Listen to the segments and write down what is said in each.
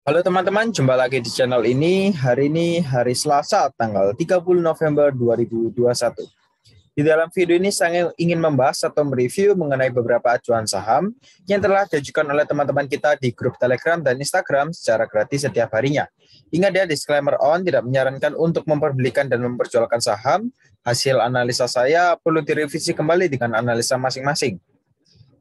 Halo teman-teman, jumpa lagi di channel ini. Hari ini hari Selasa, tanggal 30 November 2021. Di dalam video ini saya ingin membahas atau mereview mengenai beberapa acuan saham yang telah diajukan oleh teman-teman kita di grup Telegram dan Instagram secara gratis setiap harinya. Ingat ya, disclaimer on, tidak menyarankan untuk memperbelikan dan memperjualkan saham. Hasil analisa saya perlu direvisi kembali dengan analisa masing-masing.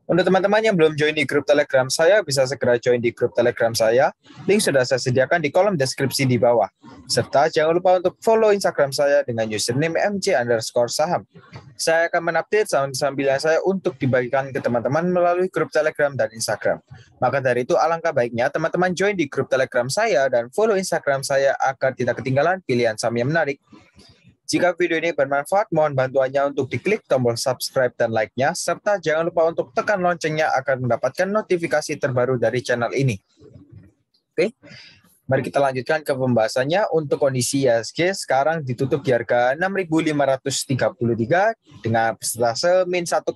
Untuk teman-teman yang belum join di grup Telegram saya, bisa segera join di grup Telegram saya. Link sudah saya sediakan di kolom deskripsi di bawah. Serta jangan lupa untuk follow Instagram saya dengan username mc_saham. Saya akan mengupdate saham-saham pilihan saya untuk dibagikan ke teman-teman melalui grup Telegram dan Instagram. Maka dari itu alangkah baiknya teman-teman join di grup Telegram saya dan follow Instagram saya agar tidak ketinggalan pilihan saham yang menarik. Jika video ini bermanfaat, mohon bantuannya untuk diklik tombol subscribe dan like-nya, serta jangan lupa untuk tekan loncengnya agar mendapatkan notifikasi terbaru dari channel ini. Oke, mari kita lanjutkan ke pembahasannya. Untuk kondisi IHSG sekarang ditutup di harga 6.533 dengan persentase min 1,13%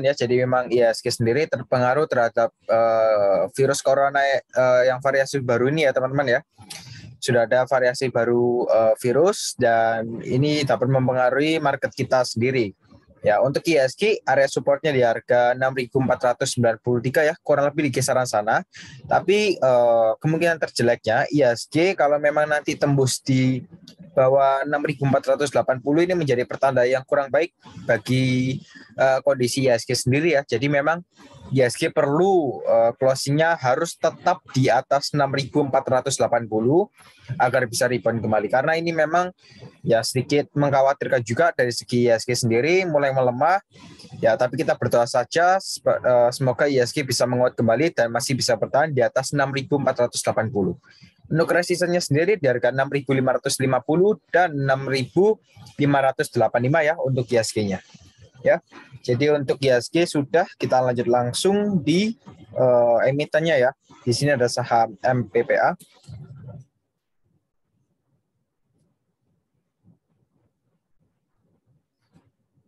ya. Jadi memang IHSG sendiri terpengaruh terhadap virus corona yang variasi baru ini ya teman-teman ya. Sudah ada variasi baru virus dan ini dapat mempengaruhi market kita sendiri. Ya, untuk IHSG area supportnya di harga 6.493 ya, kurang lebih di kisaran sana. Tapi kemungkinan terjeleknya IHSG kalau memang nanti tembus di bawah 6.480 ini menjadi pertanda yang kurang baik bagi kondisi IHSG sendiri ya. Jadi memang IHSG perlu closingnya harus tetap di atas 6.480 agar bisa rebound kembali. Karena ini memang ya sedikit mengkhawatirkan juga dari segi IHSG sendiri mulai melemah. Ya, tapi kita berdoa saja semoga IHSG bisa menguat kembali dan masih bisa bertahan di atas 6.480. Untuk resistennya sendiri di harga 6.550 dan 6.585 ya untuk IHSG-nya. Ya. Jadi untuk IHSG sudah, kita lanjut langsung di emitennya ya. Di sini ada saham MPPA.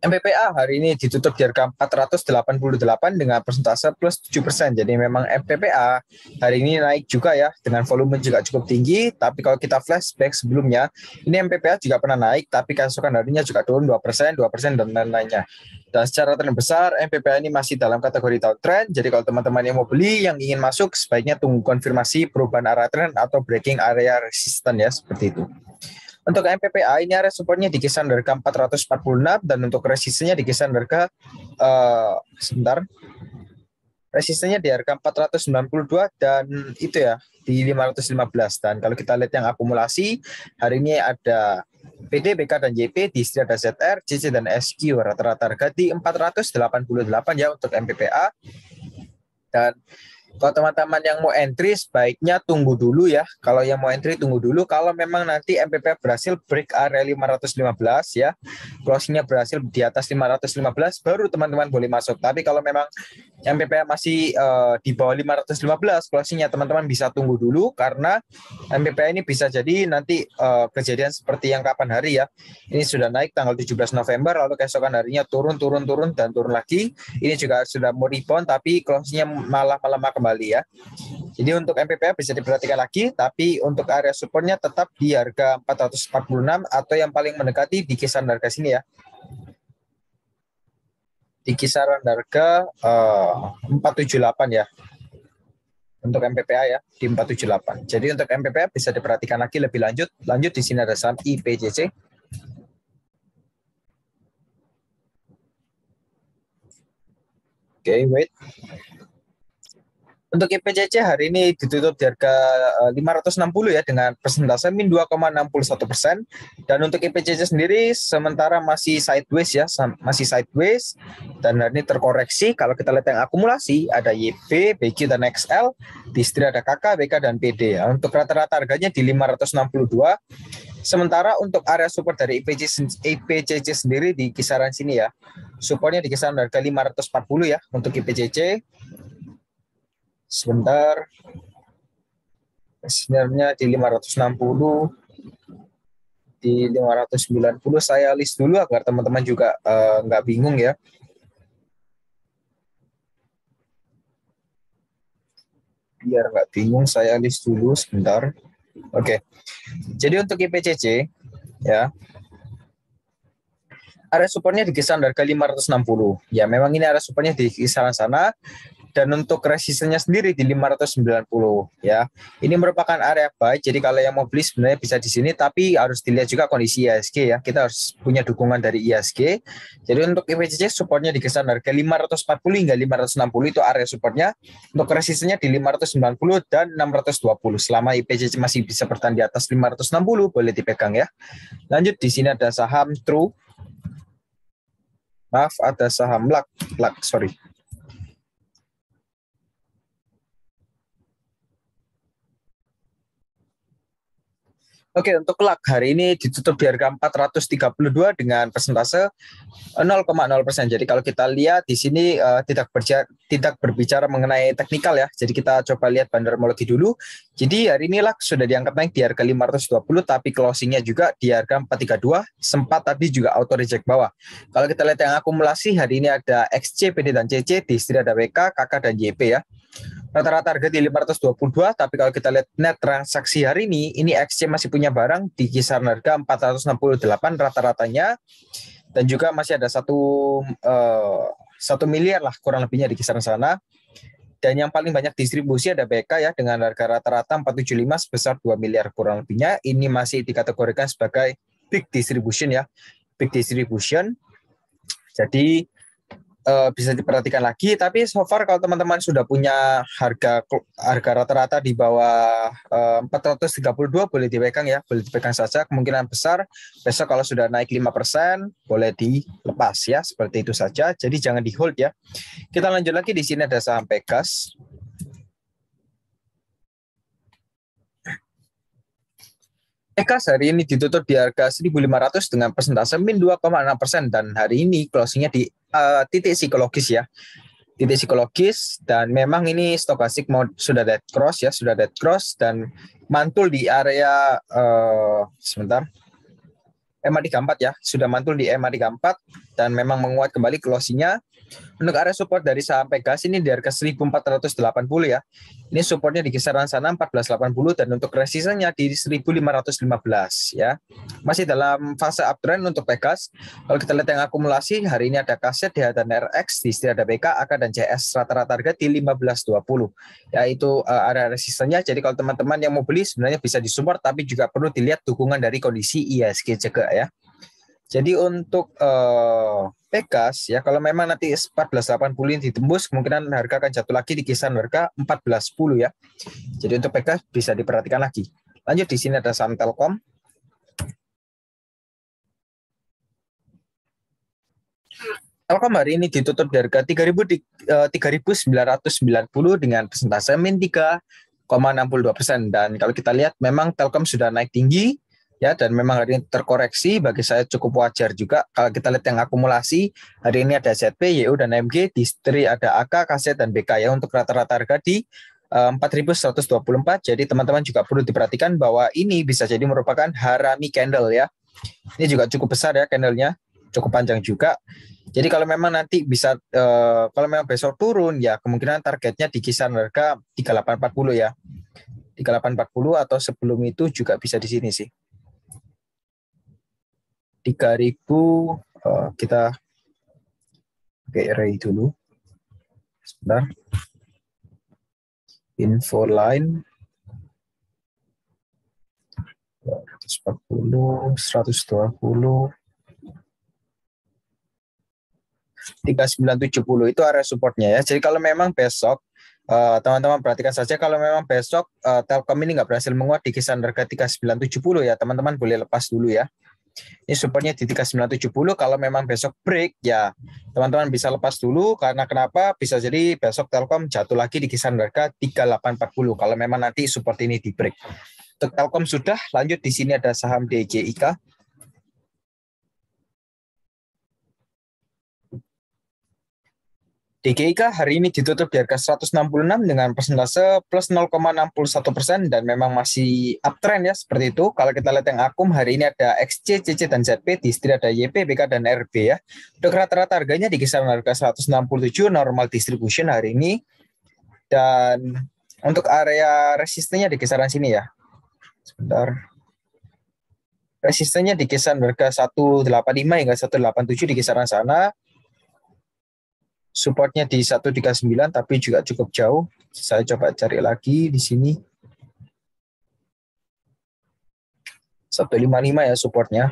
MPPA hari ini ditutup di harga 488 dengan persentase plus 7%. Jadi memang MPPA hari ini naik juga ya, dengan volume juga cukup tinggi. Tapi kalau kita flashback sebelumnya, ini MPPA juga pernah naik, tapi keesokan harinya juga turun 2%, 2%, dan lain-lainnya. Dan secara tren besar, MPPA ini masih dalam kategori downtrend. Jadi kalau teman-teman yang mau beli, yang ingin masuk, sebaiknya tunggu konfirmasi perubahan arah tren atau breaking area resisten ya, seperti itu. Untuk MPPA ini area supportnya di kisaran harga 446 dan untuk resistennya di kisaran harga resistennya di harga 492 dan itu ya di 515. Dan kalau kita lihat yang akumulasi hari ini ada PD, BK, dan JP, di sini ada ZR, JC, dan SQ. Rata-rata harga di 488 ya untuk MPPA. Dan kalau teman-teman yang mau entry sebaiknya tunggu dulu ya. Kalau yang mau entry tunggu dulu. Kalau memang nanti MPPA berhasil break area 515 ya, closingnya berhasil di atas 515, baru teman-teman boleh masuk. Tapi kalau memang MPPA masih di bawah 515, closingnya teman-teman bisa tunggu dulu karena MPPA ini bisa jadi nanti kejadian seperti yang kapan hari ya. Ini sudah naik tanggal 17 November, lalu keesokan harinya turun, dan turun lagi. Ini juga sudah mau rebound, tapi closingnya malah melemah kembali ya. Jadi untuk MPPA bisa diperhatikan lagi, tapi untuk area supportnya tetap di harga 446 atau yang paling mendekati di kisaran harga sini ya. Di kisaran harga 478 ya. Untuk MPPA ya di 478. Jadi untuk MPPA bisa diperhatikan lagi lebih lanjut. Lanjut di sini ada saham IPJC. Oke, wait. Untuk IPCC hari ini ditutup di harga 560 ya dengan persentase min 2,61%. Dan untuk IPCC sendiri sementara masih sideways ya, masih sideways dan hari ini terkoreksi. Kalau kita lihat yang akumulasi ada YP, BQ, dan XL, di sini ada KK, BK, dan PD ya. Untuk rata-rata harganya di 562. Sementara untuk area support dari IPCC sendiri di kisaran sini ya. Supportnya di kisaran harga 540 ya untuk IPCC. Sebentar, sebenarnya di 560, di 590 saya list dulu agar teman-teman juga nggak bingung ya. Biar nggak bingung, saya list dulu sebentar. Oke, jadi untuk IPCC, ya, area supportnya di kisaran harga 560. Ya, memang ini area supportnya di kisaran sana. Dan untuk resistennya sendiri di 590 ya. Ini merupakan area buy. Jadi kalau yang mau beli sebenarnya bisa di sini, tapi harus dilihat juga kondisi IHSG ya. Kita harus punya dukungan dari IHSG. Jadi untuk IPCC supportnya di kisaran harga 540 hingga 560 itu area supportnya. Untuk resistennya di 590 dan 620. Selama IPCC masih bisa bertahan di atas 560 boleh dipegang ya. Lanjut di sini ada saham True. Maaf, ada saham sorry. Oke, untuk LAK hari ini ditutup di harga 432 dengan persentase 0,0%. Jadi kalau kita lihat di sini tidak berbicara mengenai teknikal ya. Jadi kita coba lihat bandarmologi dulu. Jadi hari ini LAK sudah diangkat naik di harga 520, tapi closingnya juga di harga 432. Sempat tadi juga auto reject bawah. Kalau kita lihat yang akumulasi hari ini ada XC, PD dan CC, di sini ada WK, KK dan YP ya. Rata-rata harga di 522, tapi kalau kita lihat net transaksi hari ini XC masih punya barang di kisaran harga 468 rata-ratanya, dan juga masih ada 1 miliar lah kurang lebihnya di kisaran sana. Dan yang paling banyak distribusi ada BK ya dengan harga rata-rata 475 sebesar 2 miliar kurang lebihnya. Ini masih dikategorikan sebagai big distribution ya, big distribution. Jadi bisa diperhatikan lagi, tapi so far kalau teman-teman sudah punya harga rata-rata di bawah 432 boleh dipegang ya, boleh dipegang saja. Kemungkinan besar besok kalau sudah naik 5% boleh dilepas ya, seperti itu saja. Jadi jangan di hold ya. Kita lanjut lagi, di sini ada saham Pegas. Pegas hari ini ditutup di harga 1.500 dengan persentase min 2,6%, dan hari ini closingnya di titik psikologis ya, titik psikologis. Dan memang ini stokastik sudah dead cross dan mantul di area EMA34 ya, sudah mantul di EMA34 dan memang menguat kembali closingnya. Untuk area support dari saham Pegas ini di harga 1.480 ya. Ini supportnya di kisaran sana 1480, dan untuk resistennya di 1.515 ya. Masih dalam fase uptrend untuk Pegas. Kalau kita lihat yang akumulasi hari ini ada KZ, DH dan RX, di sini ada BK, AK dan CS, rata-rata harga di 1520. Yaitu area resistennya. Jadi kalau teman-teman yang mau beli sebenarnya bisa disupport, tapi juga perlu dilihat dukungan dari kondisi IHSG juga ya. Jadi untuk Pegas ya, kalau memang nanti 1480 ini ditembus, kemungkinan harga akan jatuh lagi di kisaran harga 1410 ya. Jadi untuk Pegas bisa diperhatikan lagi. Lanjut, di sini ada saham Telkom. Telkom hari ini ditutup di harga 3.990 dengan persentase min 3,62%. Dan kalau kita lihat memang Telkom sudah naik tinggi ya, dan memang hari ini terkoreksi, bagi saya cukup wajar juga. Kalau kita lihat yang akumulasi hari ini ada ZP, YU dan MG, di Distri ada AK, KZ dan BK ya, untuk rata-rata harga di 4.124. Jadi teman-teman juga perlu diperhatikan bahwa ini bisa jadi merupakan harami candle ya. Ini juga cukup besar ya candlenya, cukup panjang juga. Jadi kalau memang nanti bisa kalau memang besok turun ya, kemungkinan targetnya di kisaran harga 3840 ya. 3840 atau sebelum itu juga bisa di sini sih. 3.000 kita array dulu. Sebentar. Info line 140, 120, 3970 itu area supportnya ya. Jadi kalau memang besok teman-teman perhatikan saja, kalau memang besok Telkom ini nggak berhasil menguat di kisaran harga 3970 ya, teman-teman boleh lepas dulu ya. Ini supportnya di 3970. Kalau memang besok break ya, teman-teman bisa lepas dulu, karena kenapa? Bisa jadi besok Telkom jatuh lagi di kisaran harga 3840 kalau memang nanti support ini di break. Untuk Telkom sudah, lanjut di sini ada saham DJIK. DJIK hari ini ditutup di harga 166 dengan persentase plus 0,61%, dan memang masih uptrend ya, seperti itu. Kalau kita lihat yang akum hari ini ada XC, CC dan ZP, di sini ada YP, BK dan RB ya. Untuk rata-rata harganya di kisaran harga 167 normal distribution hari ini. Dan Untuk area resistennya di kisaran sini ya. Sebentar. Resistennya di kisaran harga 185 hingga 187 di kisaran sana. Supportnya di 139 tapi juga cukup jauh. Saya coba cari lagi di sini. 155 ya supportnya.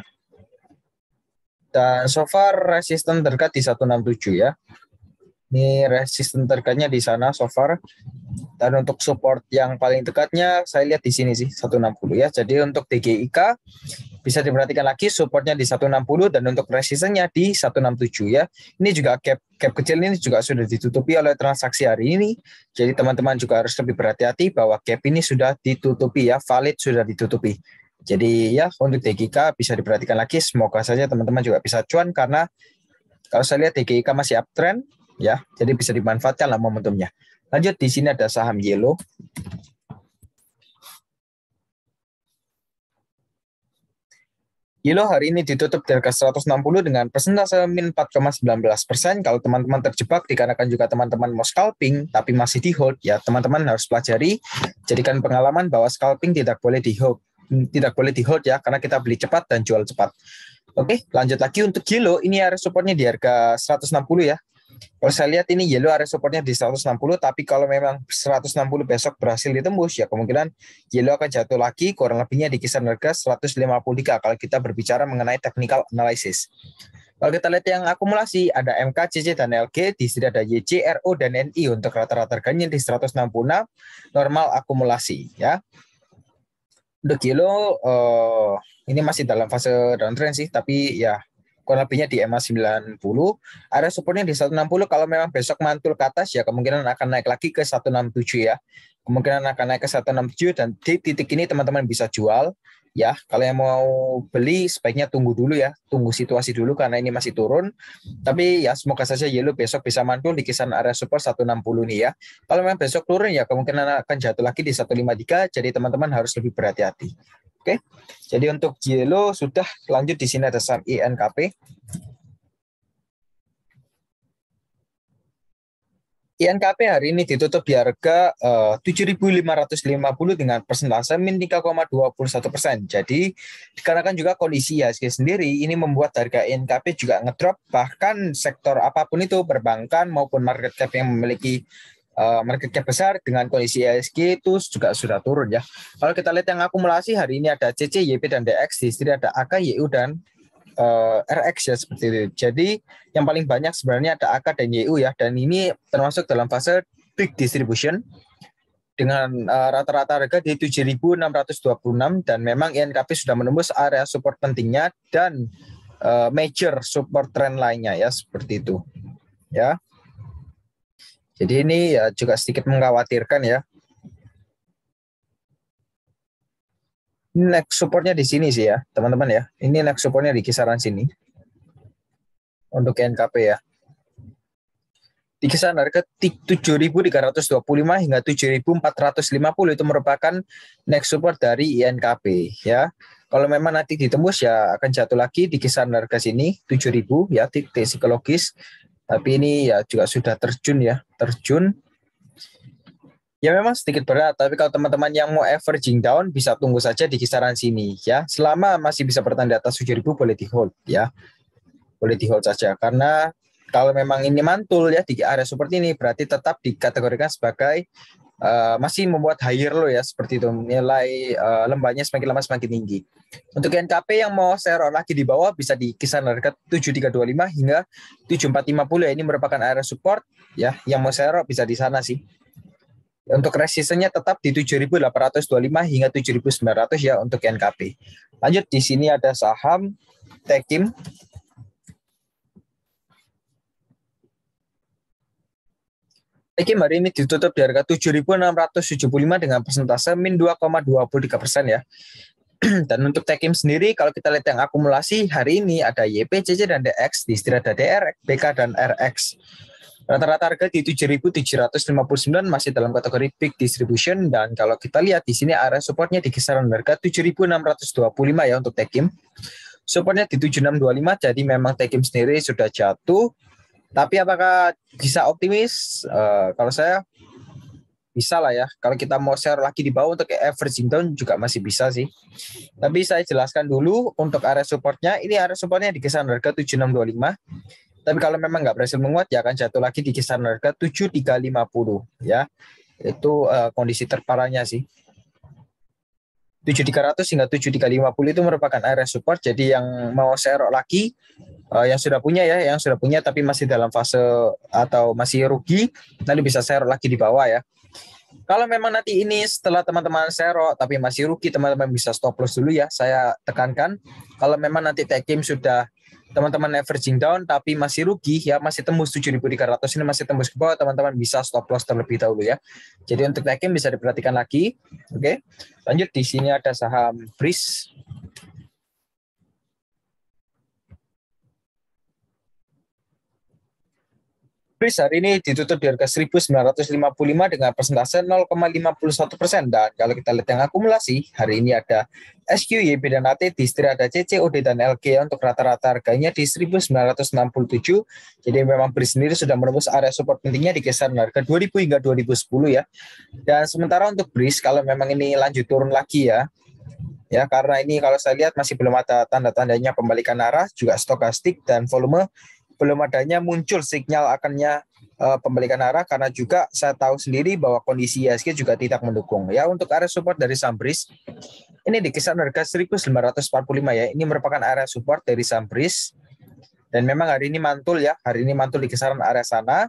Dan so far resisten terdekat di 167 ya. Ini resisten terdekatnya di sana so far. Dan untuk support yang paling dekatnya saya lihat di sini sih 160 ya. Jadi untuk DGIK bisa diperhatikan lagi supportnya di 160 dan untuk resistennya di 167 ya. Ini juga gap kecil ini juga sudah ditutupi oleh transaksi hari ini. Jadi teman-teman juga harus lebih berhati-hati bahwa gap ini sudah ditutupi ya, valid sudah ditutupi. Jadi ya untuk DGIK bisa diperhatikan lagi. Semoga saja teman-teman juga bisa cuan karena kalau saya lihat DGIK masih uptrend ya. Jadi bisa dimanfaatkan lah momentumnya. Lanjut di sini ada saham Yellow. Yellow hari ini ditutup di harga 160 dengan persentase min 4,19%. Kalau teman-teman terjebak dikarenakan juga teman-teman mau scalping tapi masih di hold, ya teman-teman harus pelajari, jadikan pengalaman bahwa scalping tidak boleh di hold. Tidak boleh di hold ya, karena kita beli cepat dan jual cepat. Oke, lanjut lagi untuk Yellow, ini area supportnya di harga 160 ya. Kalau saya lihat ini Yellow area supportnya di 160, tapi kalau memang 160 besok berhasil ditembus, ya kemungkinan Yellow akan jatuh lagi, kurang lebihnya di kisaran harga 153 kalau kita berbicara mengenai technical analysis. Kalau kita lihat yang akumulasi, ada MK, CC, dan LG, di sini ada YC, RO, dan NI untuk rata-rata harganya di 166, normal akumulasi ya. Untuk Yellow, ini masih dalam fase downtrend sih, tapi ya kurang lebihnya di EMA 90. Area supportnya di 160. Kalau memang besok mantul ke atas ya kemungkinan akan naik lagi ke 167 ya. Kemungkinan akan naik ke 167 dan di titik ini teman-teman bisa jual ya. Kalau yang mau beli sebaiknya tunggu dulu ya. Tunggu situasi dulu karena ini masih turun. Tapi ya semoga saja Yellow besok bisa mantul di kisaran area support 160 nih ya. Kalau memang besok turun ya kemungkinan akan jatuh lagi di 153. Jadi teman-teman harus lebih berhati-hati. Oke, jadi untuk Yellow sudah. Lanjut di sini ada saham INKP. INKP hari ini ditutup di harga 7.550 dengan persentase min 3,21%. Jadi dikarenakan juga kondisi IHSG sendiri ini membuat harga INKP juga ngedrop, bahkan sektor apapun itu perbankan maupun market cap yang memiliki market cap besar dengan kondisi IHSG itu juga sudah turun ya. Kalau kita lihat yang akumulasi hari ini ada CC, YP, dan DX, di sini ada AK, YU, dan RX ya seperti itu. Jadi yang paling banyak sebenarnya ada AK dan YU ya, dan ini termasuk dalam fase big distribution dengan rata-rata harga di 7.626 dan memang INKP sudah menembus area support pentingnya dan major support trend lainnya ya seperti itu ya. Jadi ini ya juga sedikit mengkhawatirkan ya. Next supportnya di sini sih ya, teman-teman ya. Ini next supportnya di kisaran sini untuk NKP ya. Di kisaran harga 7.325 hingga 7.450 itu merupakan next support dari INKP ya. Kalau memang nanti ditembus ya akan jatuh lagi di kisaran harga sini 7.000 ya, titik psikologis. Tapi ini ya juga sudah terjun ya, terjun. Ya memang sedikit berat, tapi kalau teman-teman yang mau averaging down bisa tunggu saja di kisaran sini ya. Selama masih bisa bertahan di atas 7.000 boleh di hold ya. Boleh di hold saja karena kalau memang ini mantul ya di area seperti ini berarti tetap dikategorikan sebagai masih membuat higher low ya seperti itu, nilai lembahnya semakin lama semakin tinggi. Untuk NKP yang mau share lagi di bawah bisa di kisaran harga 7325 hingga 7450 ya, ini merupakan area support ya, yang mau share bisa di sana sih. Untuk resistennya tetap di 7.825 hingga 7.900 ya untuk NKP. Lanjut di sini ada saham Tekim. Tekim hari ini ditutup di harga 7.675 dengan persentase min 2,23% ya. Dan untuk Tekim sendiri kalau kita lihat yang akumulasi hari ini ada YP, CC, dan DX, di sini ada DR, BK, dan RX. Rata-rata harga di 7.759 masih dalam kategori big distribution, dan kalau kita lihat di sini area supportnya di kisaran harga 7.625 ya untuk Tekim. Supportnya di 7.625, jadi memang Tekim sendiri sudah jatuh. Tapi apakah bisa optimis? Kalau saya bisa lah ya. Kalau kita mau share lagi di bawah untuk averaging down juga masih bisa sih. Tapi saya jelaskan dulu untuk area supportnya. Ini area supportnya di kisaran harga 7625. Tapi kalau memang nggak berhasil menguat, ya akan jatuh lagi di kisaran harga 7350 ya. Itu kondisi terparahnya sih. 7300 hingga 7350 itu merupakan area support. Jadi yang mau share lagi, yang sudah punya ya, yang sudah punya tapi masih dalam fase atau masih rugi, nanti bisa share lagi di bawah ya. Kalau memang nanti ini setelah teman-teman share tapi masih rugi, teman-teman bisa stop loss dulu ya. Saya tekankan, kalau memang nanti Techim sudah teman-teman averaging down tapi masih rugi ya, masih tembus 7.300 ini, masih tembus ke bawah, teman-teman bisa stop loss terlebih dahulu ya. Jadi untuk Techim bisa diperhatikan lagi. Oke. Lanjut, di sini ada saham Breeze. Breeze hari ini ditutup di harga 1.955 dengan persentase 0,51%. Dan kalau kita lihat yang akumulasi, hari ini ada SQY, dan AT, Distri ada CCOD dan LG untuk rata-rata harganya di 1.967. Jadi memang Breeze sendiri sudah menembus area support pentingnya di kisaran harga 2.000 hingga 2010 ya. Dan sementara untuk Breeze, kalau memang ini lanjut turun lagi ya, karena ini kalau saya lihat masih belum ada tanda-tandanya pembalikan arah, juga stokastik dan volume belum adanya muncul sinyal akannya pembalikan arah, karena juga saya tahu sendiri bahwa kondisi IHSG juga tidak mendukung ya. Untuk area support dari saham Breeze ini di kisaran harga 1.945 ya. Ini merupakan area support dari saham Breeze dan memang hari ini mantul ya. Hari ini mantul di kisaran area sana.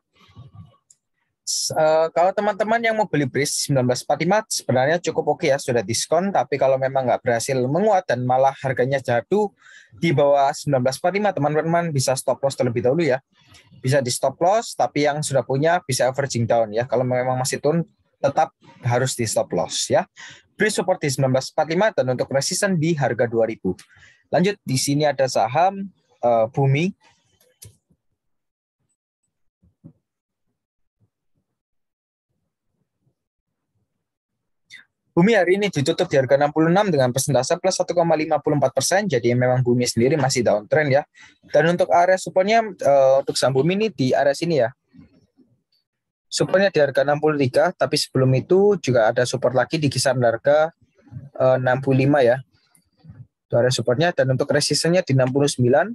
Kalau teman-teman yang mau beli Breeze 1945 sebenarnya cukup oke ya, sudah diskon. Tapi kalau memang nggak berhasil menguat dan malah harganya jatuh di bawah 1945, teman-teman bisa stop loss terlebih dahulu ya. Bisa di stop loss, tapi yang sudah punya bisa averaging down ya. Kalau memang masih turun, tetap harus di stop loss ya. Breeze support di 1945 dan untuk resisten di harga 2000. Lanjut, di sini ada saham Bumi. Bumi hari ini ditutup di harga 66 dengan persentase plus 1,54%. Jadi memang Bumi sendiri masih downtrend ya. Dan untuk area supportnya untuk saham Bumi ini di area sini ya. Supportnya di harga 63, tapi sebelum itu juga ada support lagi di kisaran harga 65 ya. Itu area supportnya, dan untuk resistennya di 69.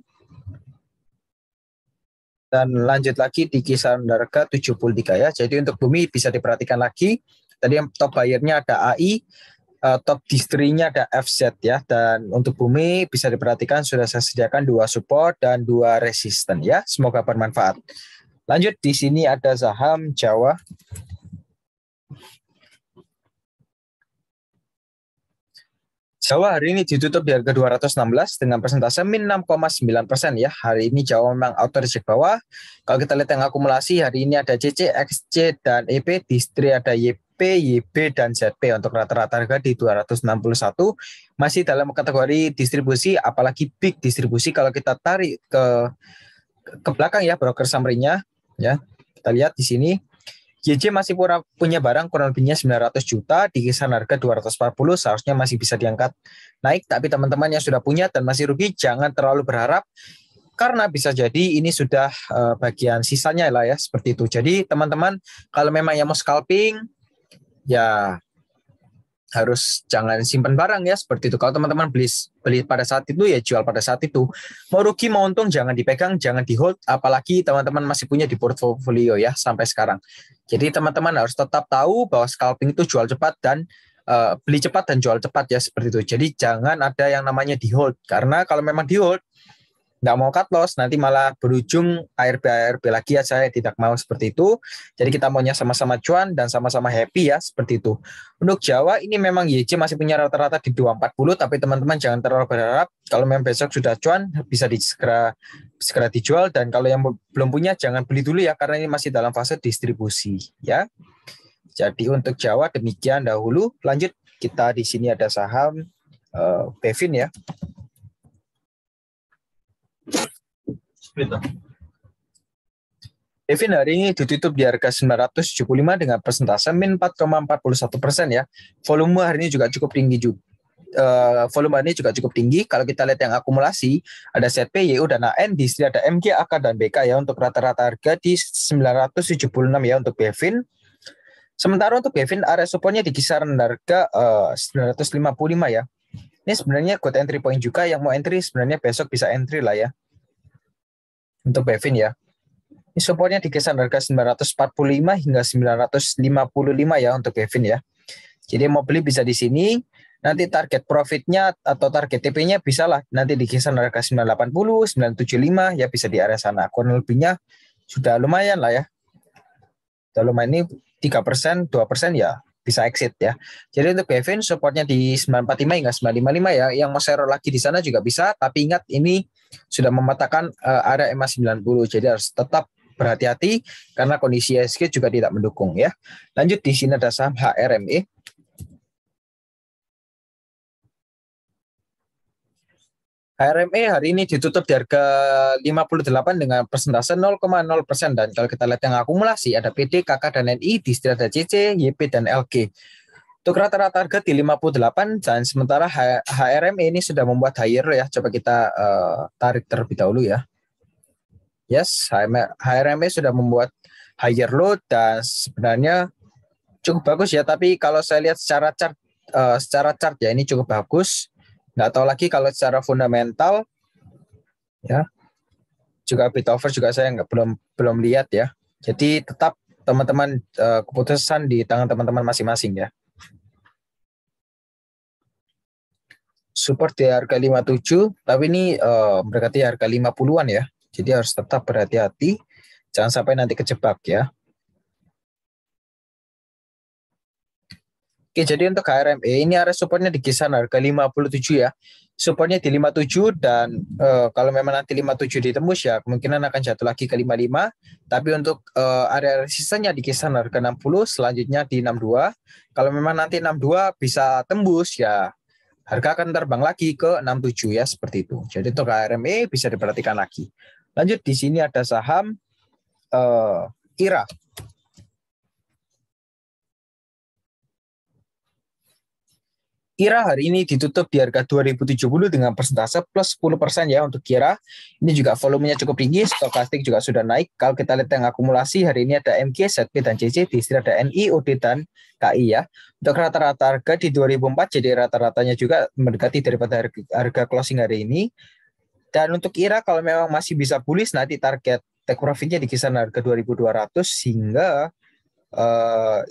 Dan lanjut lagi di kisaran harga 73 ya. Jadi untuk Bumi bisa diperhatikan lagi. Tadi yang top buyer-nya ada AI, top distrinya ada FZ ya. Dan untuk Bumi bisa diperhatikan sudah saya sediakan 2 support dan 2 resisten ya. Semoga bermanfaat. Lanjut, di sini ada saham Jawa. Jawa hari ini ditutup di harga 216 dengan persentase min 6,9% ya. Hari ini Jawa memang auto reject bawah. Kalau kita lihat yang akumulasi, hari ini ada CC, XC, dan EP. Distri ada YP, YB, dan ZP. Untuk rata-rata harga di 261. Masih dalam kategori distribusi, apalagi big distribusi. Kalau kita tarik ke belakang ya, broker summary-nya ya. Kita lihat di sini. YJ masih punya barang kurang lebihnya 900 juta di kisaran harga 240, seharusnya masih bisa diangkat naik. Tapi teman-teman yang sudah punya dan masih rugi, jangan terlalu berharap, karena bisa jadi ini sudah bagian sisanya lah ya, seperti itu. Jadi teman-teman kalau memang yang mau scalping ya harus jangan simpan barang ya, seperti itu. Kalau teman-teman beli pada saat itu ya jual pada saat itu. Mau rugi mau untung jangan dipegang, jangan di hold, apalagi teman-teman masih punya di portfolio ya sampai sekarang. Jadi teman-teman harus tetap tahu bahwa scalping itu jual cepat dan beli cepat dan jual cepat ya, seperti itu. Jadi jangan ada yang namanya di hold, karena kalau memang di hold nggak mau cut loss, nanti malah berujung ARB lagi ya. Saya tidak mau seperti itu. Jadi kita maunya sama-sama cuan dan sama-sama happy ya, seperti itu. Untuk Jawa ini memang YJ masih punya rata-rata di 240, tapi teman-teman jangan terlalu berharap. Kalau memang besok sudah cuan bisa segera dijual, dan kalau yang belum punya jangan beli dulu ya, karena ini masih dalam fase distribusi ya. Jadi untuk Jawa demikian dahulu. Lanjut, kita di sini ada saham Bevin ya. Bevin hari ini ditutup di harga 975 dengan persentase min 4,41% ya. Volume hari ini juga cukup tinggi juga. Volume ini juga cukup tinggi. Kalau kita lihat yang akumulasi, ada ZP, YU, dan AN, di sini ada MG, AK, dan BK ya. Untuk rata-rata harga di 976 ya untuk Bevin. Sementara untuk Bevin area supportnya di kisaran harga 955 ya. Ini sebenarnya good entry point juga, yang mau entry sebenarnya besok bisa entry lah ya. Untuk Bevin ya. Ini supportnya di kisaran harga 945 hingga 955 ya untuk Bevin ya. Jadi mau beli bisa di sini. Nanti target profitnya atau target TP-nya bisa lah nanti di kisaran harga 980, 975 ya, bisa di area sana. Kurang lebihnya sudah lumayan lah ya. Sudah lumayan, ini 3%, 2% ya bisa exit ya. Jadi untuk Bevin supportnya di 945 hingga 955 ya. Yang mau share lagi di sana juga bisa, tapi ingat ini sudah mematahkan area EMA 90. Jadi harus tetap berhati-hati karena kondisi ISG juga tidak mendukung ya. Lanjut, di sini ada saham HRME. HRME hari ini ditutup di harga 58 dengan persentase 0,0%. Dan kalau kita lihat yang akumulasi, ada PD, KK, dan NI, di setir ada CC, YP, dan LG. Untuk rata-rata harga di 58, dan sementara HRME ini sudah membuat higher ya. Coba kita tarik terlebih dahulu ya. Yes, HRME sudah membuat higher low dan sebenarnya cukup bagus ya. Tapi kalau saya lihat secara chart ya, ini cukup bagus. Nggak tahu lagi kalau secara fundamental ya, juga bid over juga saya belum lihat ya. Jadi tetap teman-teman, keputusan di tangan teman-teman masing-masing ya. Support di harga 57, tapi ini mendekati harga 50-an ya. Jadi harus tetap berhati-hati, jangan sampai nanti kejebak ya. Oke, jadi untuk HRME ini area supportnya di kisaran harga 57 ya. Supportnya di 57 dan kalau memang nanti 57 ditembus ya kemungkinan akan jatuh lagi ke 55. Tapi untuk area resistennya di kisaran harga 60, selanjutnya di 62. Kalau memang nanti 62 bisa tembus ya, harga akan terbang lagi ke 67 ya, seperti itu. Jadi untuk HRME bisa diperhatikan lagi. Lanjut, di sini ada saham IRA. IRA hari ini ditutup di harga 2070 dengan persentase plus 10% ya untuk IRA. Ini juga volumenya cukup tinggi, stokastik juga sudah naik. Kalau kita lihat yang akumulasi hari ini ada MG, ZP, dan CC, di sini ada NI, OD, dan KI ya. Untuk rata-rata harga di 2004, jadi rata-ratanya juga mendekati daripada harga closing hari ini. Dan untuk IRA kalau memang masih bisa bullish, nanti target take profitnya di kisaran harga 2200 hingga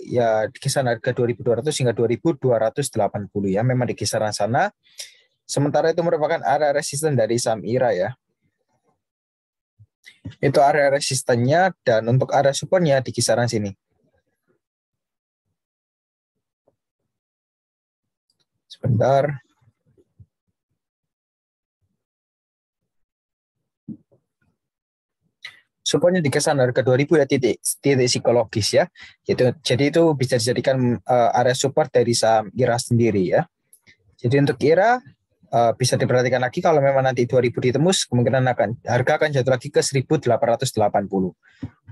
ya di kisaran harga 2200 hingga 2280 ya, memang di kisaran sana. Sementara itu merupakan area resisten dari saham IRA ya. Itu area resistennya, dan untuk area supportnya di kisaran sini. Sebentar. Supportnya di kisaran harga 2000 ya, titik psikologis ya. Jadi itu bisa dijadikan area support dari saham IRA sendiri ya. Jadi untuk IRA bisa diperhatikan lagi, kalau memang nanti 2000 ditembus, kemungkinan harga akan jatuh lagi ke 1880.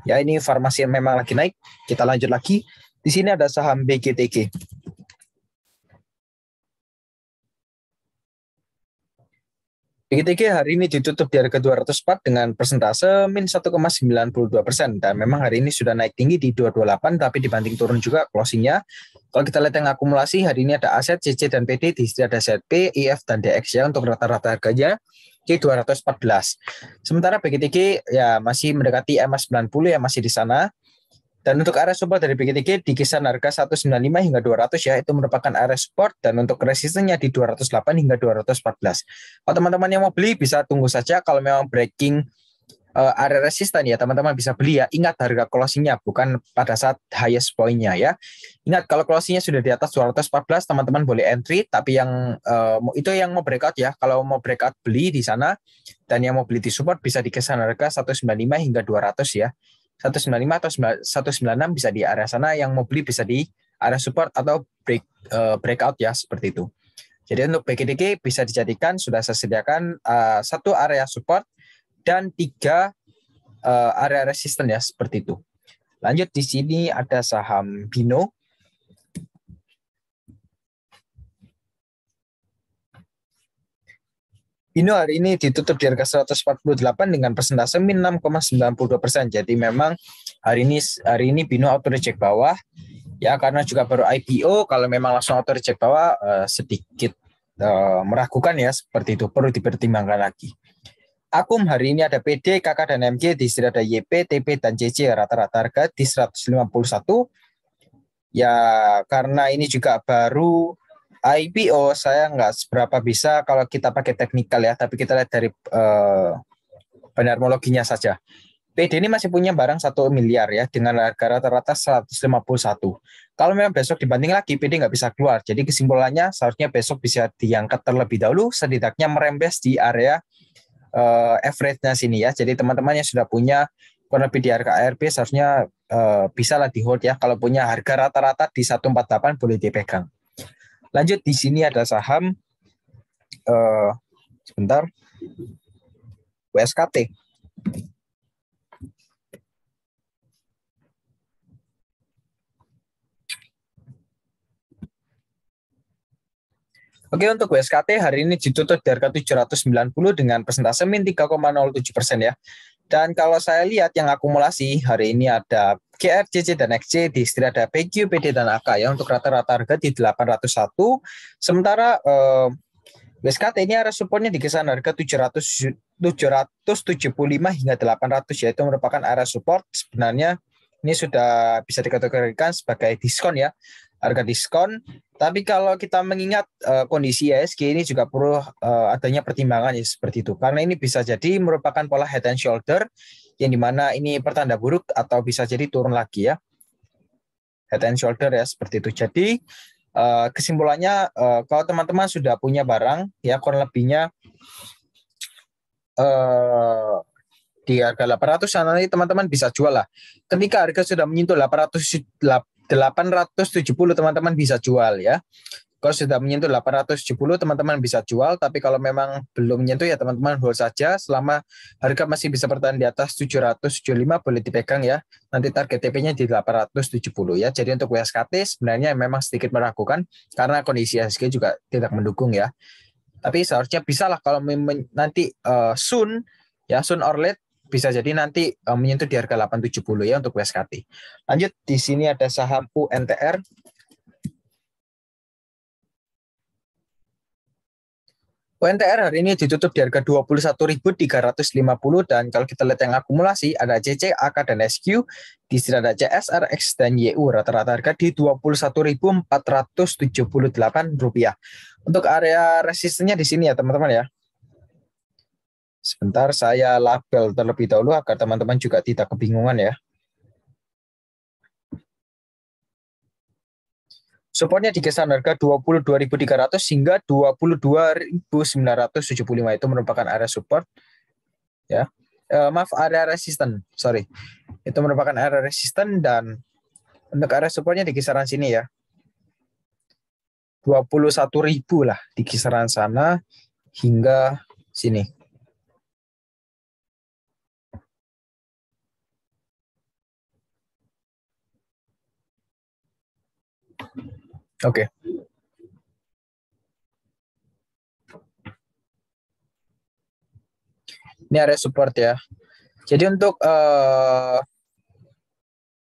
Ya, ini farmasi yang memang lagi naik. Kita lanjut lagi. Di sini ada saham BGTG. BGTG hari ini ditutup di harga 204 dengan persentase min 1,92%. Dan memang hari ini sudah naik tinggi di 228, tapi dibanting turun juga closingnya. Kalau kita lihat yang akumulasi, hari ini ada aset CC dan PD, di sini ada ZP, IF, dan DX ya. Untuk rata-rata harganya di 214. Sementara BGTG ya masih mendekati EMA 90 ya, masih di sana. Dan untuk area support dari BGTG di kisaran harga 195 hingga 200 ya, itu merupakan area support, dan untuk resistennya di 208 hingga 214. Kalau teman-teman yang mau beli bisa tunggu saja, kalau memang breaking area resisten ya teman-teman bisa beli ya. Ingat harga closingnya bukan pada saat highest point-nya ya. Ingat kalau closingnya sudah di atas 214 teman-teman boleh entry, tapi yang itu yang mau breakout ya. Kalau mau breakout beli di sana, dan yang mau beli di support bisa di kisaran harga 195 hingga 200 ya. 195 atau 196 bisa di area sana, yang mau beli bisa di area support atau breakout ya, seperti itu. Jadi untuk BGTG bisa dijadikan sudah saya sediakan satu area support dan 3 area resisten ya, seperti itu. Lanjut, di sini ada saham Bino. Bino hari ini ditutup di harga 148 dengan persentase min 6,92%. Jadi memang hari ini Bino auto reject bawah. Ya, karena juga baru IPO, kalau memang langsung auto reject bawah sedikit meragukan ya, seperti itu, perlu dipertimbangkan lagi. Akum hari ini ada PD, KK, dan MG, di sini ada YP, TP, dan CC, rata-rata harga di 151. Ya, karena ini juga baru IPO, saya nggak seberapa bisa kalau kita pakai teknikal ya, tapi kita lihat dari benermologinya saja. PD ini masih punya barang 1 miliar ya, dengan harga rata-rata 151. Kalau memang besok dibanding lagi, PD nggak bisa keluar. Jadi kesimpulannya seharusnya besok bisa diangkat terlebih dahulu, setidaknya merembes di area average-nya sini ya. Jadi teman-teman yang sudah punya kurang lebih di harga ARB seharusnya bisa lah di hold ya. Kalau punya harga rata-rata di 148 boleh dipegang. Lanjut, di sini ada saham sebentar, WSKT. Oke, untuk WSKT hari ini ditutup di harga 790 dengan persentase min 3,07% ya. Dan kalau saya lihat yang akumulasi hari ini ada GR, CC, dan XC, di sini ada PQ, PD, dan AK ya. Untuk rata-rata harga di 801. Sementara WSKT ini area supportnya di kisaran harga 775 hingga 800, yaitu merupakan area support. Sebenarnya ini sudah bisa dikategorikan sebagai diskon ya, harga diskon. Tapi kalau kita mengingat kondisi IHSG ini juga perlu adanya pertimbangan ya seperti itu. Karena ini bisa jadi merupakan pola head and shoulder yang dimana ini pertanda buruk atau bisa jadi turun lagi ya. Head and shoulder ya seperti itu. Jadi kesimpulannya kalau teman-teman sudah punya barang ya kurang lebihnya di harga 800 nanti teman-teman bisa jual lah. Ketika harga sudah menyentuh 870 teman-teman bisa jual ya. Kalau sudah menyentuh 870 teman-teman bisa jual, tapi kalau memang belum menyentuh ya teman-teman hold saja selama harga masih bisa bertahan di atas 775 boleh dipegang ya. Nanti target TP-nya di 870 ya. Jadi untuk WSKT sebenarnya memang sedikit meragukan karena kondisi IHSG juga tidak mendukung ya. Tapi seharusnya bisa lah kalau nanti soon or late bisa jadi nanti menyentuh di harga 870 ya untuk WSKT. Lanjut, di sini ada saham UNTR. UNTR hari ini ditutup di harga 21.350 dan kalau kita lihat yang akumulasi ada CC, AK, dan SQ. Di sini ada CSR, X, dan YU. Rata-rata harga di Rp21.478. Untuk area resistennya di sini ya teman-teman ya. Sebentar saya label terlebih dahulu agar teman-teman juga tidak kebingungan ya. Supportnya di kisaran harga 22.300 hingga 22.975 itu merupakan area support ya. Maaf, area resisten, sorry. Itu merupakan area resisten dan untuk area supportnya di kisaran sini ya. 21.000 lah di kisaran sana hingga sini. Oke. Ini area support ya. Jadi untuk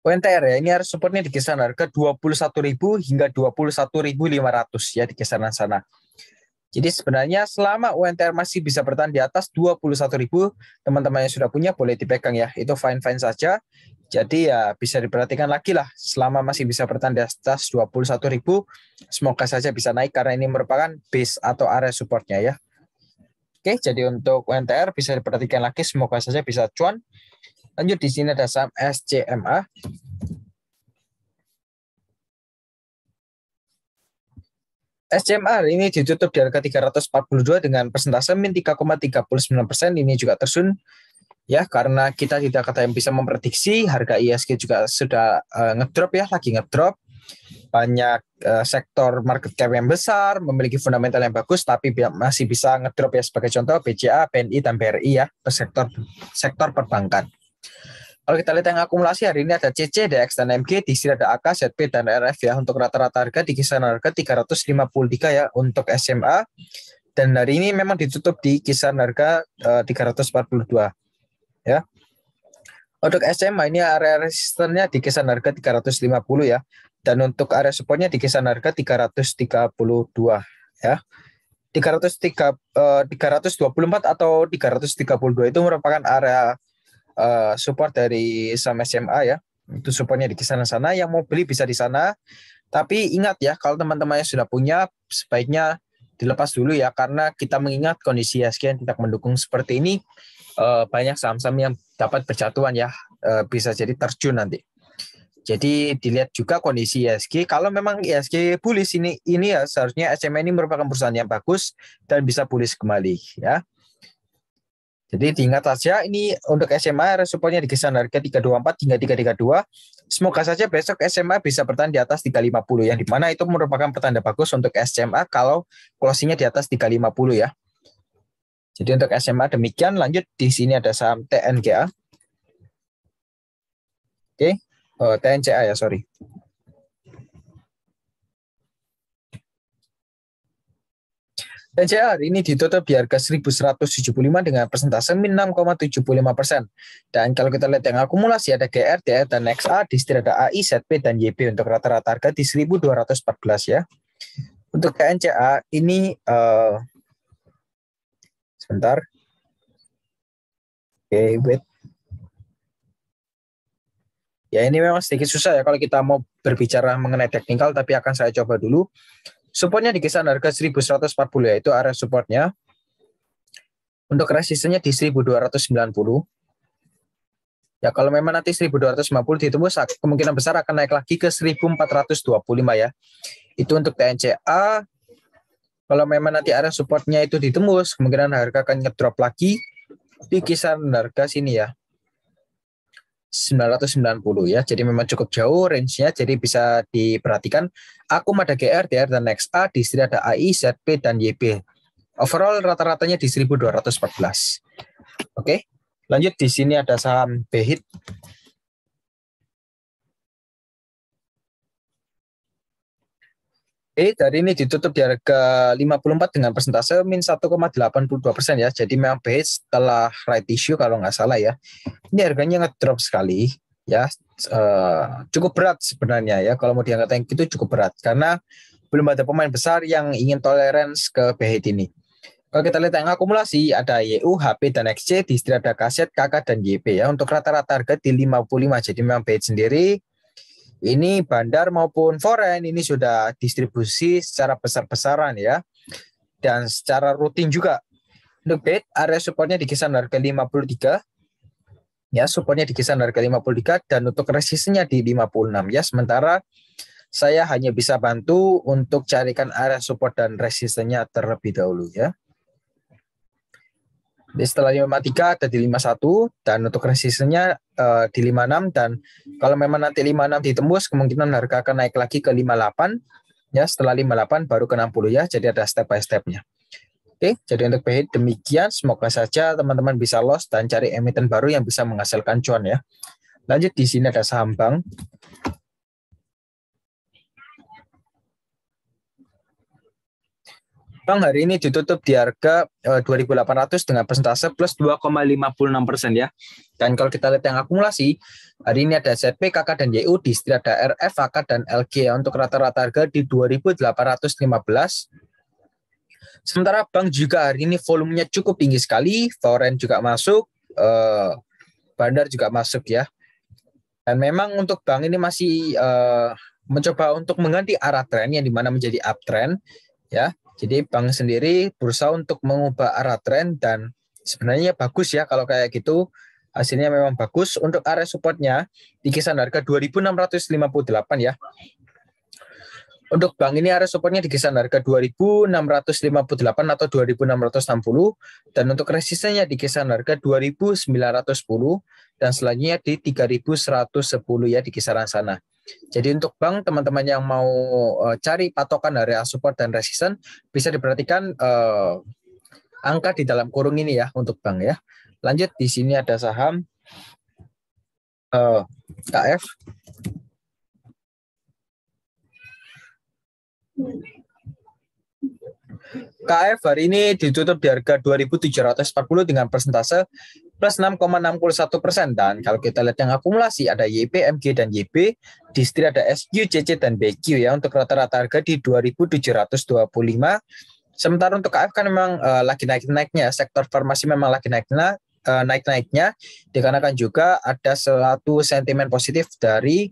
UNTR ya, ini area supportnya di kisaran harga 21.000 hingga 21.500 ya di kisaran sana. Jadi sebenarnya selama UNTR masih bisa bertahan di atas 21.000, teman-teman yang sudah punya boleh dipegang ya. Itu fine-fine saja. Jadi ya bisa diperhatikan lagi lah selama masih bisa bertahan di atas 21.000, semoga saja bisa naik karena ini merupakan base atau area supportnya ya. Oke, jadi untuk UNTR bisa diperhatikan lagi, semoga saja bisa cuan. Lanjut, di sini ada saham SCMA. SCMA hari ini ditutup di harga 342 dengan persentase min 3,39%. Ini juga tersun ya karena kita tidak kata yang bisa memprediksi harga IHSG juga sudah ngedrop ya, lagi ngedrop. Banyak sektor market cap yang besar memiliki fundamental yang bagus tapi masih bisa ngedrop ya, sebagai contoh BCA, BNI, dan BRI ya, sektor perbankan. Kalau kita lihat yang akumulasi hari ini ada CC, DX, dan MG, di sini ada AK, ZP, dan RF ya. Untuk rata-rata harga di kisaran harga 353 ya untuk SMA. Dan hari ini memang ditutup di kisaran harga 342 ya. Untuk SMA ini area resistennya di kisaran harga 350 ya. Dan untuk area supportnya di kisaran harga 332 ya. 324 atau 332 itu merupakan area support dari saham SMA ya. Itu supportnya di kisaran sana. Yang mau beli bisa di sana. Tapi ingat ya, kalau teman-teman yang sudah punya, sebaiknya dilepas dulu ya, karena kita mengingat kondisi IHSG yang tidak mendukung seperti ini, banyak saham-saham yang dapat berjatuhan ya, bisa jadi terjun nanti. Jadi dilihat juga kondisi IHSG. Kalau memang IHSG bullish ini ya seharusnya SMA ini merupakan perusahaan yang bagus dan bisa bullish kembali ya. Jadi diingat saja ini untuk SMA supportnya di kisaran harga 324 hingga 332. Semoga saja besok SMA bisa bertahan di atas 350 yang dimana itu merupakan pertanda bagus untuk SMA kalau closingnya di atas 350 ya. Jadi untuk SMA demikian. Lanjut di sini ada saham TNGA. Oke, TNCA ya sorry. TNCA hari ini ditutup di harga 1.175 dengan persentase min 6,75%. Dan kalau kita lihat yang akumulasi ada GR, DR, dan XA, di setir ada AI, ZP, dan YB untuk rata-rata harga di 1.214 ya. Untuk TNCA ini sebentar. Oke, wait. Ya ini memang sedikit susah ya kalau kita mau berbicara mengenai teknikal, tapi akan saya coba dulu. Supportnya di kisaran harga 1.140 yaitu area supportnya. Untuk resistennya di 1.290. Ya kalau memang nanti 1.250 ditembus, kemungkinan besar akan naik lagi ke 1.425 ya. Itu untuk TNCA. Kalau memang nanti area supportnya itu ditembus, kemungkinan harga akan ngedrop lagi di kisaran harga sini ya. 990 ya. Jadi memang cukup jauh range-nya, jadi bisa diperhatikan. Akum ada GR, DR, dan XA, di sini ada AI, ZP, dan YB. Overall rata-ratanya di 1.214. Oke. Lanjut di sini ada saham BHIT. Hari ini ditutup di harga 54 dengan persentase min 1,82% ya. Jadi memang BHIT setelah right issue kalau nggak salah ya. Ini harganya ngedrop sekali ya. Cukup berat sebenarnya ya. Kalau mau diangkat yang itu cukup berat karena belum ada pemain besar yang ingin tolerance ke BHIT ini. Kalau kita lihat yang akumulasi ada YU, HP, dan XC, di setir ada Kaset, KK, dan YP ya. Untuk rata-rata harga di 55. Jadi memang BHIT sendiri ini bandar maupun foreign ini sudah distribusi secara besar-besaran ya. Dan secara rutin juga. Untuk BHIT area supportnya di kisaran harga 53. Ya, supportnya di kisaran harga 53 dan untuk resistennya di 56 ya. Sementara saya hanya bisa bantu untuk carikan area support dan resistennya terlebih dahulu ya. Jadi setelah 53 ada di 51 dan untuk resistennya di 56 dan kalau memang nanti 56 ditembus kemungkinan harga akan naik lagi ke 58 ya, setelah 58 baru ke 60 ya. Jadi ada step by step-nya. Oke, jadi untuk BHIT demikian. Semoga saja teman-teman bisa loss dan cari emiten baru yang bisa menghasilkan cuan ya. Lanjut di sini ada saham bank. Bank hari ini ditutup di harga 2.800 dengan persentase plus 2,56% ya. Dan kalau kita lihat yang akumulasi, hari ini ada ZP, KK, dan YU, di setir ada RF, AK, dan LG ya. Untuk rata-rata harga di 2.815. Sementara bank juga hari ini volumenya cukup tinggi sekali, foreign juga masuk, bandar juga masuk ya. Dan memang untuk bank ini masih mencoba untuk mengganti arah tren yang dimana menjadi uptrend ya. Jadi bank sendiri berusaha untuk mengubah arah tren dan sebenarnya bagus ya kalau kayak gitu. Hasilnya memang bagus. Untuk area supportnya di kisaran harga 2.658 ya. Untuk bank ini area supportnya di kisaran harga 2.658 atau 2.660 dan untuk resistennya di kisaran harga 2.910 dan selanjutnya di 3.110 ya di kisaran sana. Jadi untuk bank teman-teman yang mau cari patokan area support dan resisten bisa diperhatikan angka di dalam kurung ini ya untuk bank ya. Lanjut di sini ada saham KF. KF hari ini ditutup di harga 2.740 dengan persentase plus 6,61%. Dan kalau kita lihat yang akumulasi ada YP, MG, dan YB. Di setir ada SQ, CC, dan BQ ya. Untuk rata-rata harga di 2.725. Sementara untuk KF kan memang lagi naik-naiknya. Sektor farmasi memang lagi naik-naiknya. Dikarenakan juga ada suatu sentimen positif dari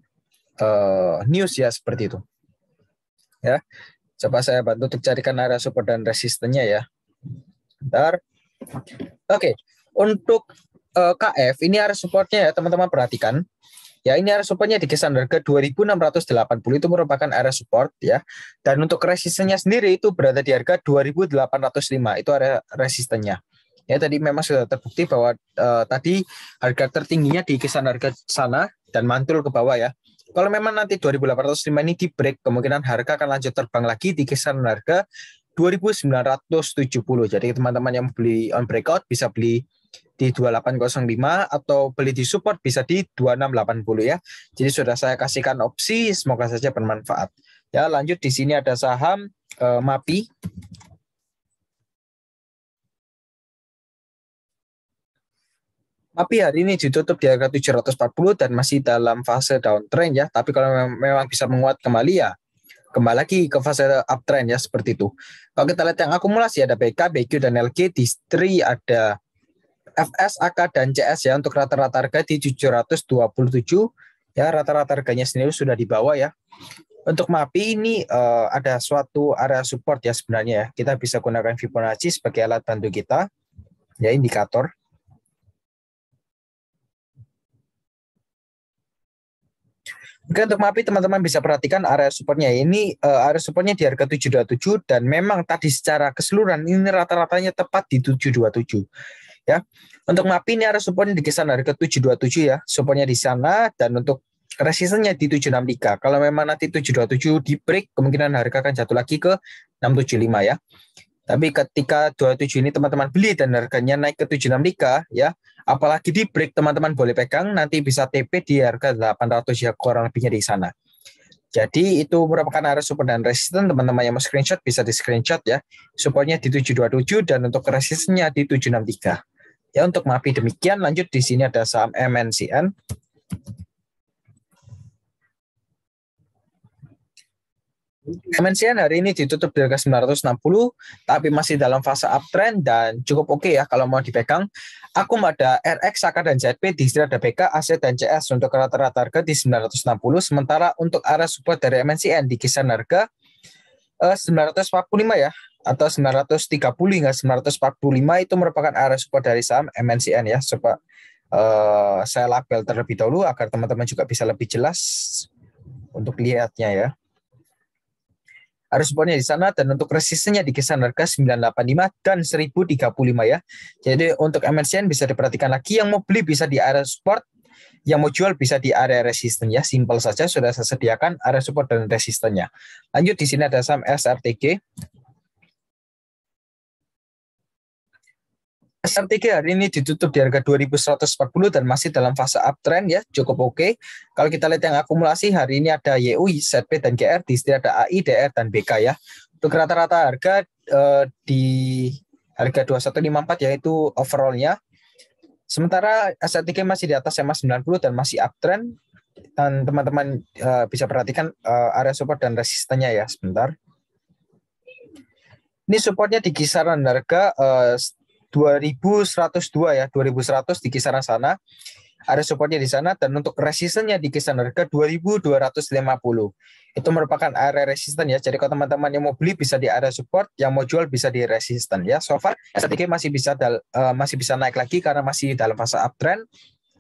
news ya, seperti itu. Ya. Coba saya bantu untuk carikan area support dan resistennya ya. Bentar. Oke, untuk KF ini area supportnya ya teman-teman perhatikan. Ya, ini area supportnya di kisaran harga 2.680 itu merupakan area support ya. Dan untuk resistennya sendiri itu berada di harga 2.805 itu area resistennya. Ya, tadi memang sudah terbukti bahwa tadi harga tertingginya di kisaran harga sana dan mantul ke bawah ya. Kalau memang nanti 2.805 ini di break, kemungkinan harga akan lanjut terbang lagi di kisaran harga 2.970. Jadi teman-teman yang beli on breakout bisa beli di 2805 atau beli di support bisa di 2680 ya. Jadi sudah saya kasihkan opsi, semoga saja bermanfaat. Ya, lanjut di sini ada saham MAPI. Tapi hari ini ditutup di harga 740 dan masih dalam fase downtrend ya. Tapi kalau memang bisa menguat kembali ya, kembali lagi ke fase uptrend ya, seperti itu. Kalau kita lihat yang akumulasi ada BK, BQ, dan LG. Di STRI ada FS, AK, dan CS ya. Untuk rata-rata harga di 727 ya. Rata-rata harganya sendiri sudah di bawah ya. Untuk MAPI ini ada suatu area support ya sebenarnya ya. Kita bisa gunakan Fibonacci sebagai alat bantu kita ya, indikator. Oke, untuk MAPI teman-teman bisa perhatikan area supportnya ini, area supportnya di harga 727 dan memang tadi secara keseluruhan ini rata-ratanya tepat di 727 ya. Untuk MAPI ini area supportnya di kisaran harga 727 ya, supportnya di sana, dan untuk resistennya di 763. Kalau memang nanti 727 di break, kemungkinan harga akan jatuh lagi ke 675 ya. Tapi ketika 27 ini teman-teman beli dan harganya naik ke 763 ya, apalagi di break teman-teman boleh pegang, nanti bisa TP di harga 800 ya, kurang lebihnya di sana. Jadi itu merupakan area support dan resisten. Teman-teman yang mau screenshot bisa di screenshot ya. Supportnya di 727 dan untuk resistennya di 763. Ya, untuk MAPI demikian. Lanjut di sini ada saham MNCN. MNCN hari ini ditutup di harga 960, tapi masih dalam fase uptrend dan cukup oke ya kalau mau dipegang. Akum ada RX, AK, dan ZP, di sini ada BK, AC, dan CS. Untuk rata-rata harga di 960, sementara untuk area support dari MNCN di kisaran harga 945 ya, atau 930 hingga 945 itu merupakan area support dari saham MNCN ya. Coba saya label terlebih dahulu agar teman-teman juga bisa lebih jelas untuk lihatnya ya. Area supportnya di sana, dan untuk resistennya di kisaran harga 985 dan 1035 ya. Jadi untuk MNCN bisa diperhatikan lagi, yang mau beli bisa di area support, yang mau jual bisa di area resisten ya. Simpel saja, sudah saya sediakan area support dan resistennya. Lanjut di sini ada saham SRTG. SRTG hari ini ditutup di harga 2.140 dan masih dalam fase uptrend ya, cukup oke. Kalau kita lihat yang akumulasi hari ini ada YU, ZP, dan GR, di sini ada AI, DR, dan BK ya. Untuk rata-rata harga di harga 2154 yaitu overallnya. Sementara SRTG masih di atas SMA 90 dan masih uptrend. Dan teman-teman bisa perhatikan area support dan resistennya ya, sebentar. Ini supportnya di kisaran harga 2102 ya, 2100 di kisaran sana. Ada supportnya di sana, dan untuk resistennya di kisaran harga 2250. Itu merupakan area resisten ya. Jadi kalau teman-teman yang mau beli bisa di area support, yang mau jual bisa di resisten ya. So far SRTG masih bisa naik lagi karena masih dalam fase uptrend.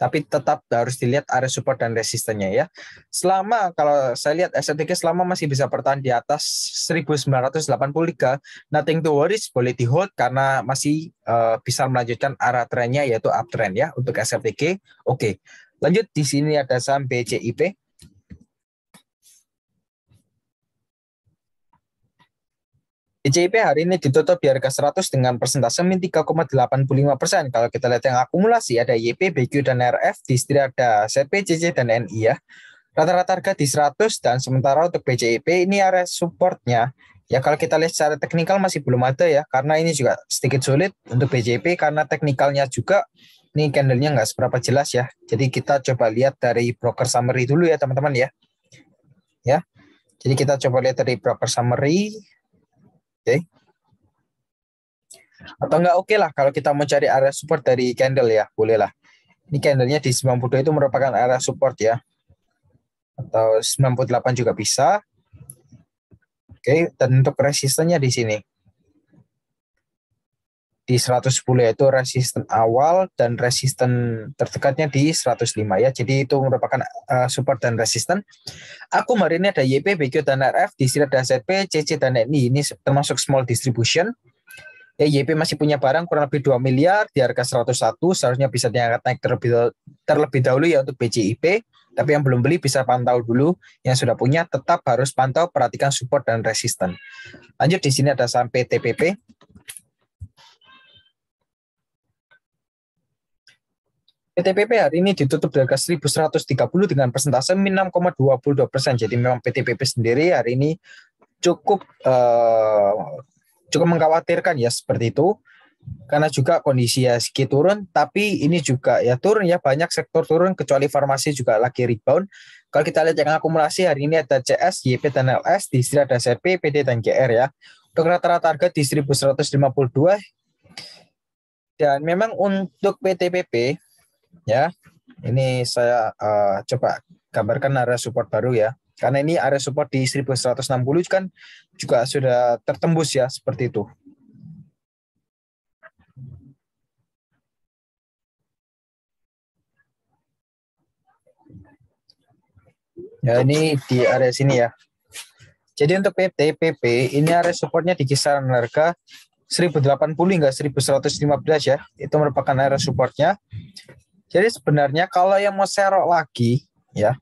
Tapi tetap harus dilihat area support dan resistennya ya. Selama, kalau saya lihat SRTG selama masih bisa bertahan di atas 1983, nothing to worries, boleh di hold karena masih bisa melanjutkan arah trennya yaitu uptrend ya untuk SRTG. Oke. Lanjut di sini ada saham BCIP. BCIP hari ini ditutup di harga 100 dengan persentase min 3,85%. Kalau kita lihat yang akumulasi ada YP, BQ, dan RF, di sini ada CP, CC, dan NI ya. Rata-rata harga di 100, dan sementara untuk BCIP ini area supportnya ya, kalau kita lihat secara teknikal masih belum ada ya, karena ini juga sedikit sulit untuk BCIP karena teknikalnya juga Ini candlenya nggak seberapa jelas ya. Jadi kita coba lihat dari broker summary dulu ya teman-teman ya. Ya. Jadi kita coba lihat dari broker summary. Oke. Atau enggak oke lah kalau kita mau cari area support dari candle ya, boleh lah. Ini candlenya di 92 itu merupakan area support ya. Atau 98 juga bisa. Oke, dan untuk resistennya di sini. Di 110 yaitu resisten awal dan resisten terdekatnya di 105 ya. Jadi itu merupakan support dan resisten. Aku hari ini ada YP, BQ, dan RF, di sini ada ZP, CC, dan NI. Ini termasuk small distribution. Ya, YP masih punya barang kurang lebih 2 miliar di harga 101, seharusnya bisa diangkat naik terlebih dahulu ya untuk BCIP. Tapi yang belum beli bisa pantau dulu. Yang sudah punya tetap harus pantau, perhatikan support dan resisten. Lanjut di sini ada saham PTPP. PTPP hari ini ditutup di harga 1.130 dengan persentase min 6,22%. Jadi memang PTPP sendiri hari ini cukup mengkhawatirkan ya seperti itu. Karena juga kondisi IHSG turun, tapi ini juga ya turun ya, banyak sektor turun kecuali farmasi juga lagi rebound. Kalau kita lihat yang akumulasi hari ini ada CS, YP, dan LS, di sini ada ZP, PD, dan GR ya. Untuk rata-rata harga di 1.152. Dan memang untuk PTPP ya, ini saya coba gambarkan area support baru ya, karena ini area support di 1160 kan juga sudah tertembus ya, seperti itu. Ya, ini di area sini ya. Jadi untuk PTPP ini area supportnya di kisaran harga 1080 hingga 1115 ya, itu merupakan area supportnya. Jadi sebenarnya kalau yang mau serok lagi ya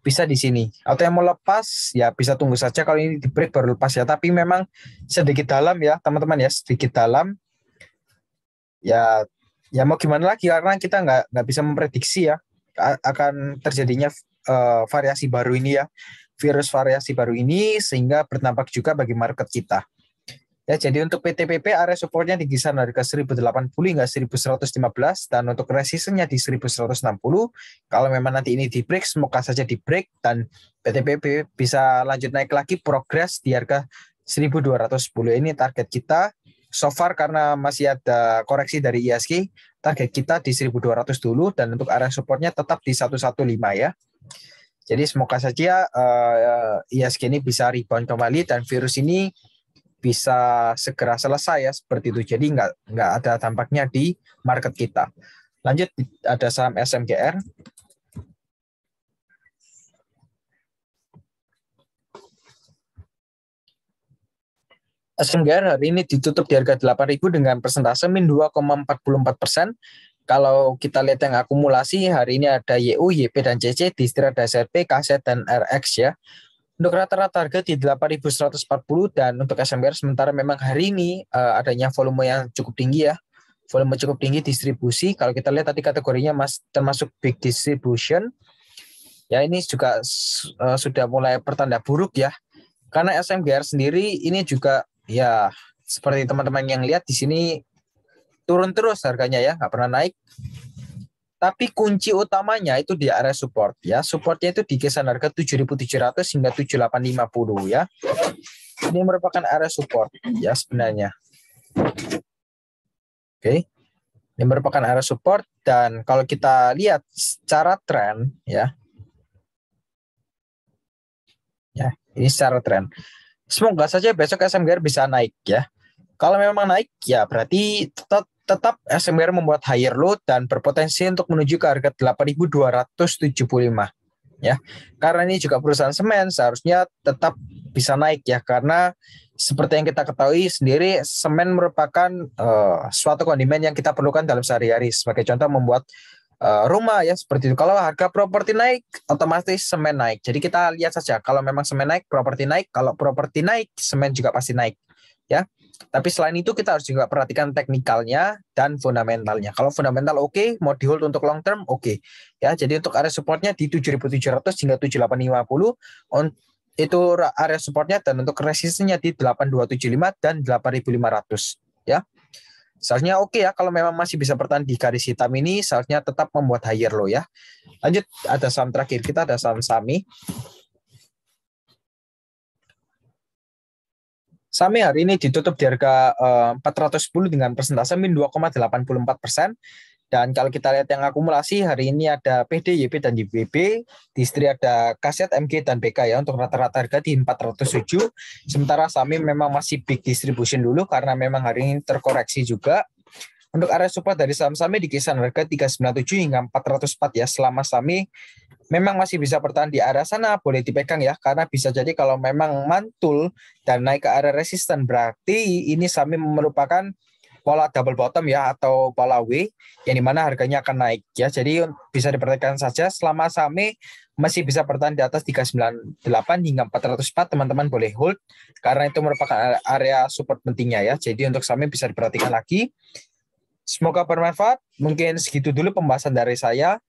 bisa di sini, atau yang mau lepas ya bisa tunggu saja, kalau ini di break baru lepas ya. Tapi memang sedikit dalam ya teman-teman ya, sedikit dalam ya. Ya mau gimana lagi, karena kita nggak bisa memprediksi ya akan terjadinya variasi baru ini ya, virus variasi baru ini, sehingga berdampak juga bagi market kita. Ya, jadi untuk PTPP area supportnya di kisaran harga 1080 hingga 1115, dan untuk resistennya di 1160. Kalau memang nanti ini di break, semoga saja di break dan PTPP bisa lanjut naik lagi, progres di harga 1210. Ini target kita. So far karena masih ada koreksi dari IHSG, target kita di 1200 dulu, dan untuk area supportnya tetap di 115 ya. Jadi semoga saja IHSG ini bisa rebound kembali dan virus ini bisa segera selesai ya, seperti itu. Jadi nggak ada dampaknya di market kita. Lanjut ada saham SMGR. SMGR hari ini ditutup di harga 8.000 dengan persentase min 2,44%. Kalau kita lihat yang akumulasi hari ini ada YU, YP, dan CC, di setir ada SRP, KZ, dan RX ya. Untuk rata-rata harga di 8.140, dan untuk SMGR sementara memang hari ini adanya volume yang cukup tinggi ya. Volume cukup tinggi distribusi. Kalau kita lihat tadi kategorinya termasuk big distribution. Ya, ini juga sudah mulai pertanda buruk ya. Karena SMGR sendiri ini juga ya seperti teman-teman yang lihat di sini turun terus harganya ya, nggak pernah naik. Tapi kunci utamanya itu di area support ya. Supportnya itu di kisaran harga 7.700 hingga 7.850 ya. Ini merupakan area support ya sebenarnya. Oke. Ini merupakan area support, dan kalau kita lihat secara tren ya. Ya, ini secara tren. Semoga saja besok SMGR bisa naik ya. Kalau memang naik ya berarti tetap SMGR membuat higher low dan berpotensi untuk menuju ke harga 8.275 ya. Karena ini juga perusahaan semen, seharusnya tetap bisa naik ya, karena seperti yang kita ketahui sendiri, semen merupakan suatu kondimen yang kita perlukan dalam sehari-hari. Sebagai contoh membuat rumah ya, seperti itu. Kalau harga properti naik, otomatis semen naik. Jadi kita lihat saja, kalau memang semen naik, properti naik. Kalau properti naik, semen juga pasti naik ya. Tapi selain itu kita harus juga perhatikan teknikalnya dan fundamentalnya. Kalau fundamental oke, mau di hold untuk long term oke. Ya, jadi untuk area supportnya di 7.700 hingga 7.850 itu area supportnya, dan untuk resistennya di 8.275 dan 8.500 ya. Seharusnya oke ya, kalau memang masih bisa bertahan di garis hitam ini, seharusnya tetap membuat higher low ya. Lanjut, ada saham terakhir kita, ada saham SAMI. SAMI hari ini ditutup di harga 410 dengan persentase min 2,84%. Dan kalau kita lihat yang akumulasi, hari ini ada PD, YP, dan YBB. Di istri ada Kaset, MG, dan BK ya. Untuk rata-rata harga di 407. Sementara SAMI memang masih big distribution dulu karena memang hari ini terkoreksi juga. Untuk area support dari saham SAMI di kisaran harga 397 hingga 404 ya. Selama SAMI memang masih bisa bertahan di area sana, boleh dipegang ya. Karena bisa jadi kalau memang mantul dan naik ke area resisten, berarti ini SAMI merupakan pola double bottom ya, atau pola W, yang dimana harganya akan naik ya. Jadi bisa diperhatikan saja selama SAMI masih bisa bertahan di atas 398 hingga 404, teman-teman boleh hold karena itu merupakan area support pentingnya ya. Jadi untuk SAMI bisa diperhatikan lagi. Semoga bermanfaat. Mungkin segitu dulu pembahasan dari saya.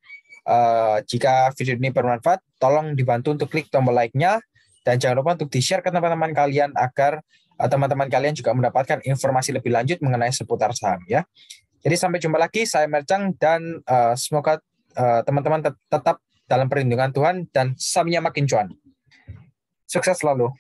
Jika video ini bermanfaat, tolong dibantu untuk klik tombol like-nya dan jangan lupa untuk di-share ke teman-teman kalian agar teman-teman kalian juga mendapatkan informasi lebih lanjut mengenai seputar saham ya. Jadi sampai jumpa lagi, saya Mercang dan semoga teman-teman tetap dalam perlindungan Tuhan dan sahamnya makin cuan. Sukses selalu.